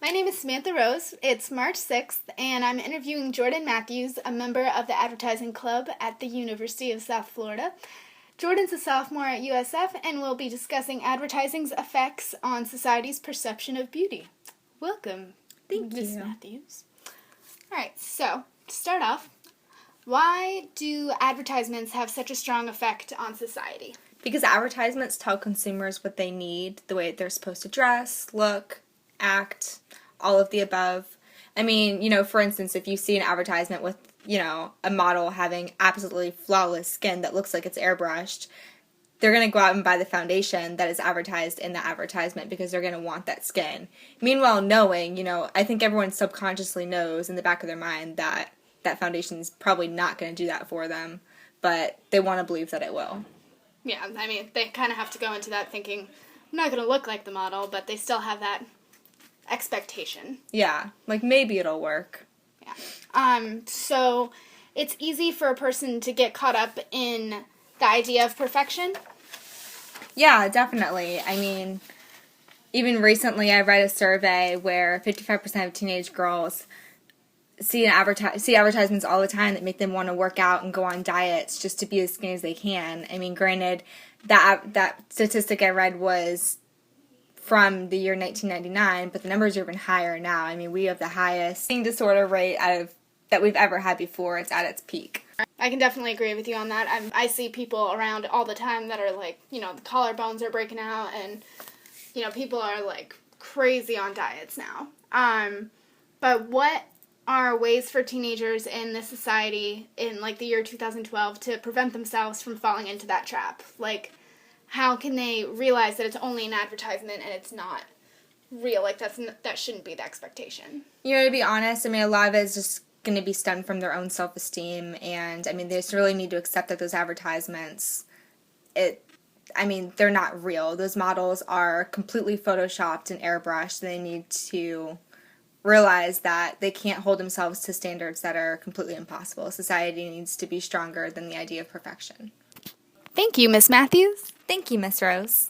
My name is Samantha Rose. It's March 6th, and I'm interviewing Jordan Matthews, a member of the Advertising Club at the University of South Florida. Jordan's a sophomore at USF, and we'll be discussing advertising's effects on society's perception of beauty. Welcome, Thank Ms. you. Matthews. All right, so to start off, why do advertisements have such a strong effect on society? Because advertisements tell consumers what they need, the way they're supposed to dress, look, act, all of the above. I mean, for instance, if you see an advertisement with, a model having absolutely flawless skin that looks like it's airbrushed, they're going to go out and buy the foundation that is advertised in the advertisement because they're going to want that skin. Meanwhile, knowing, I think everyone subconsciously knows in the back of their mind that that foundation is probably not going to do that for them, but they want to believe that it will. Yeah, I mean, they kind of have to go into that thinking, I'm not going to look like the model, but they still have that expectation. Yeah, like maybe it'll work. Yeah. So it's easy for a person to get caught up in the idea of perfection. Yeah, definitely. I mean, even recently I read a survey where 55% of teenage girls see advertisements all the time that make them want to work out and go on diets just to be as skinny as they can. I mean, granted, that statistic I read was from the year 1999, but the numbers are even higher now. I mean, we have the highest eating disorder rate that we've ever had before. It's at its peak. I can definitely agree with you on that. I see people around all the time that are like, the collarbones are breaking out, and, people are like crazy on diets now. But what are ways for teenagers in this society in like the year 2012 to prevent themselves from falling into that trap? Like, how can they realize that it's only an advertisement and it's not real? Like, that shouldn't be the expectation. To be honest, I mean, a lot of it is just going to be stemmed from their own self-esteem, and I mean, they just really need to accept that those advertisements, they're not real. Those models are completely photoshopped and airbrushed, and they need to realize that they can't hold themselves to standards that are completely impossible. Society needs to be stronger than the idea of perfection. Thank you, Miss Matthews. Thank you, Miss Rose.